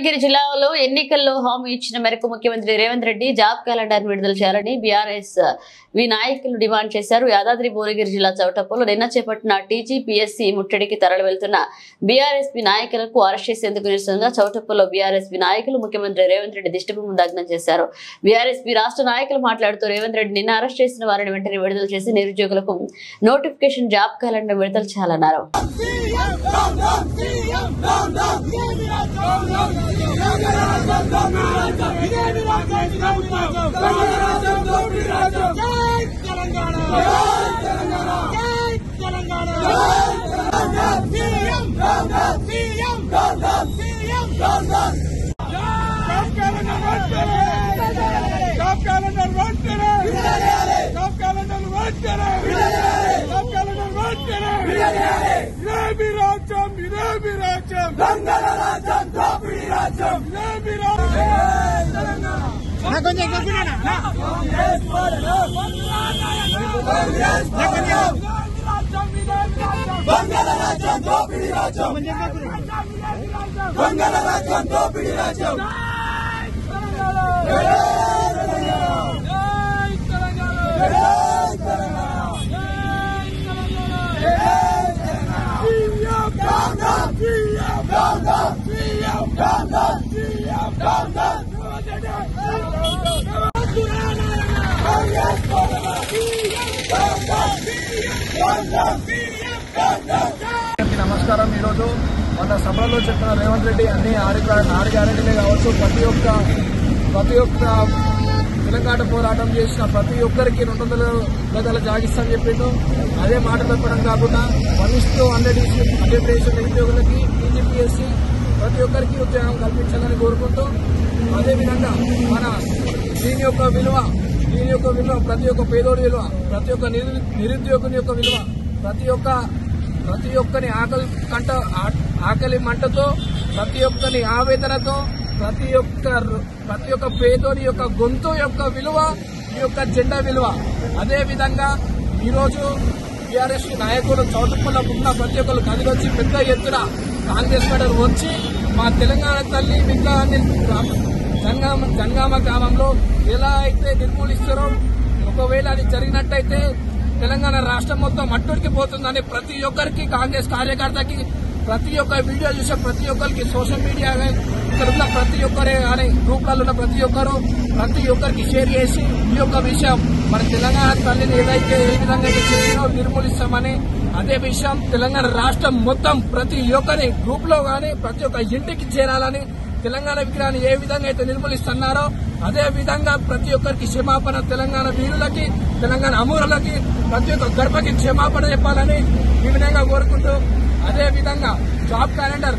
భువనగిరి జిల్లాలో ఎన్నికల్లో హామీ ఇచ్చిన మేరకు ముఖ్యమంత్రి రేవంత్ రెడ్డి జాబ్ క్యాలెండర్ విడుదల చేయాలని బీఆర్ఎస్ నాయకులు డిమాండ్ చేశారు. యాదాద్రి భువనగిరి జిల్లా చౌటప్పలో నిన్న చేపట్టిన టీజీపీఎస్సీ ముట్టడికి తరలి వెళ్తున్న బీఆర్ఎస్పీ నాయకులకు అరెస్ట్ చేసేందుకు నిరసనగా చౌటప్పలో బీఆర్ఎస్పీ నాయకులు ముఖ్యమంత్రి రేవంత్ రెడ్డి దిష్టిబొమ్మ దగ్నం చేశారు. బీఆర్ఎస్పీ రాష్ట్ర నాయకులు మాట్లాడుతూ రేవంత్ రెడ్డి నిన్న అరెస్ట్ చేసిన వారిని వెంటనే విడుదల చేసి నిరుద్యోగులకు నోటిఫికేషన్ జాబ్ క్యాలెండర్ విడుదల చేయాలన్నారు. నమస్కారం. ఈరోజు మన సభలో చెప్పిన రేవంత్ రెడ్డి అన్ని ఆరు గ్యారెంటీలే కావచ్చు, ప్రతి ఒక్క తెలంగాణ పోరాటం చేసిన ప్రతి ఒక్కరికి 200 గజాల జాగిస్తామని చెప్పిండు. అదే మాట చెప్పడం కాకుండా 1:100 రేషన్ నిరుద్యోగులకి టీజీపీఎస్సీ ప్రతి ఒక్కరికి ఉద్యోగం కల్పించాలని కోరుకుంటూ, అదేవిధంగా మన దీని యొక్క విలువ ప్రతి ఒక్క పేదోడి విలువ, ప్రతి ఒక్క నిరుద్యోగుని యొక్క విలువ, ప్రతి ఒక్కని ఆకలి మంటతో, ప్రతి ఒక్కని ఆవేదనతో, ప్రతి ఒక్క పేదోడి యొక్క గొంతు యొక్క విలువ, ఈ యొక్క జెండా విలువ. అదే విధంగా ఈరోజు టీఆర్ఎస్ నాయకులు చౌటుప్పల్లో ఉన్న ప్రతి ఒక్కరు కదిలొచ్చి పెద్ద ఎత్తున కాంగ్రెస్ పార్టీ వచ్చి మా తెలంగాణ తల్లి విగ్రహాన్ని జంగామ గ్రామంలో ఎలా అయితే నిర్మూలిస్తారో, ఒకవేళ అది జరిగినట్టయితే తెలంగాణ రాష్ట్రం మొత్తం అట్టుడికిపోతుందని ప్రతి ఒక్కరికి, కాంగ్రెస్ కార్యకర్తకి, ప్రతి ఒక్క వీడియో చూసే ప్రతి ఒక్కరికి, సోషల్ మీడియా ఇక్కడ ఉన్న ప్రతి ఒక్కరే కానీ గ్రూప్లలో ఉన్న ప్రతి ఒక్కరికి షేర్ చేసి ఈ యొక్క విషయం మన తెలంగాణ తల్లిని ఏ విధంగా అయితే చెప్పినో నిర్మూలిస్తామని, అదే విషయం తెలంగాణ రాష్ట్రం మొత్తం ప్రతి ఒక్కరి గ్రూప్ లో కానీ ప్రతి ఒక్క ఇంటికి చేరాలని, తెలంగాణ విగ్రహాన్ని ఏ విధంగా అయితే నిర్మూలిస్తున్నారో అదే విధంగా ప్రతి ఒక్కరికి క్షమాపణ, తెలంగాణ వీరులకి, తెలంగాణ అమరులకి ప్రతి ఒక్క గర్భకి క్షమాపణ చెప్పాలని ఈ విధంగా కోరుకుంటూ, అదే విధంగా జాబ్ క్యాలెండర్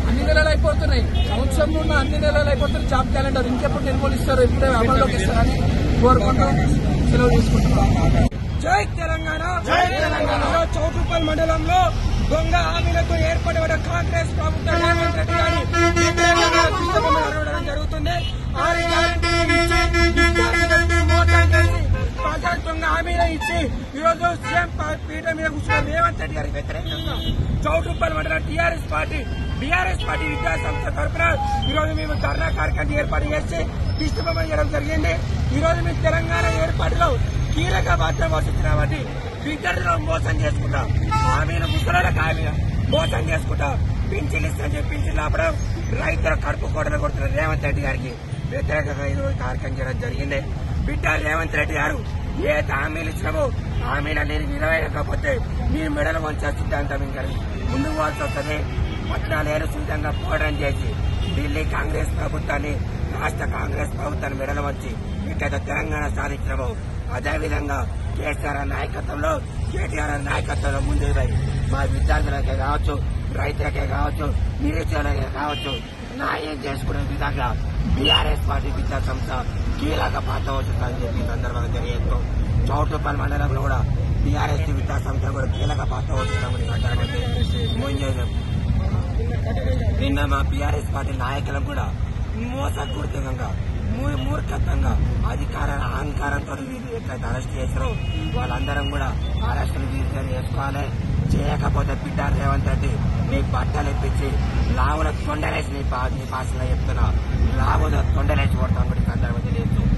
అన్ని నెలలు అయిపోతున్నాయి, సంవత్సరంలో ఉన్న అన్ని నెలలు అయిపోతున్నాయి. జాబ్ క్యాలెండర్ ఇంకెప్పుడు నిర్మూలిస్తారు, ఇప్పుడే అమల్లోకి ఇస్తారని కోరుకుంటూ సెలవు తీసుకుంటున్నాం. జై తెలంగాణ. చౌటుప్పల్ మండలంలో దొంగ హామీలతో ఏర్పడిన కాంగ్రెస్ ప్రభుత్వం రేవంత్ రెడ్డి గారి జరుగుతుంది. 6 గ్యారెంటీలు ఇచ్చి మోసం చేసి దొంగ హామీలు ఇచ్చి ఈరోజు సీఎం పీఠ మీద కూర్చున్న రేవంత్ రెడ్డి గారికి వ్యతిరేకంగా చౌటుప్పల్ మండలం బీఆర్ఎస్ పార్టీ విద్యా సంస్థ తరఫున ఈరోజు మేము ధర్నా కార్యక్రమం ఏర్పాటు చేసి దిష్టిబొమ్మ చేయడం జరిగింది. ఈరోజు మేము తెలంగాణ ఏర్పాటులో కీలక పాత్ర పోషించినామని విద్యార్థులను మోసం చేసుకుంటాం, హామీలు ముసలాలకు హామీలు మోసం చేసుకుంటాం, పింఛన్లు ఇస్తామని చెప్పి పింఛన్లు ఆపడం, రైతుల కడుపు కోటలు కొడుతున్న రేవంత్ రెడ్డి గారికి వ్యతిరేకంగా ఈరోజు కార్యక్రమం చేయడం జరిగింది. బిడ్డ రేవంత్ రెడ్డి గారు ఏ హామీలు ఇచ్చినామో హామీలన్నీ నెరవేరకపోతే మీ మెడలు వంచే సిద్ధాంతం ఇంకా ముందుకు పోవాల్సి వస్తుంది. 14 ఏళ్ల సున్నితంగా పోరాటం చేసి ఢిల్లీ కాంగ్రెస్ ప్రభుత్వాన్ని, రాష్ట్ర కాంగ్రెస్ ప్రభుత్వాన్ని మెడలు వంచి ఎట్లయితే తెలంగాణ సాధించినామో అదేవిధంగా కేసీఆర్ నాయకత్వంలో, కేటీఆర్ నాయకత్వంలో ముందుకు పోయి మా విద్యార్థులకే కావచ్చు, రైతులకే కావచ్చు, నిరుద్యోగులకే కావచ్చు న్యాయం చేసుకునే విధంగా బీఆర్ఎస్ పార్టీ విద్యా సంస్థ కీలక పాత్ర వస్తుందని చెప్పి సందర్భంగా తెలియజేస్తూ, చౌటుప్పల్ మండలంలో కూడా బీఆర్ఎస్ విద్యా సంస్థ కూడా కీలక పాత్ర వస్తుందని నిన్న మా బీఆర్ఎస్ పార్టీ నాయకులకు కూడా మోసపూరితంగా, మూర్ఖత్వంగా, అధికార అహంకారంతో వీరు ఎట్లయితే అరెస్ట్ చేశారో వాళ్ళందరం కూడా అరెస్టులు వీరు చేసుకోవాలి. చేయకపోతే బిడ్డ రేవంత్ రెడ్డి నీ బట్టలు ఇప్పించి లావుల తొండలేసి నీ భాషలో చెప్తున్నా లావుల తొండలేసి కొడతాను సందర్భం తెలియదు.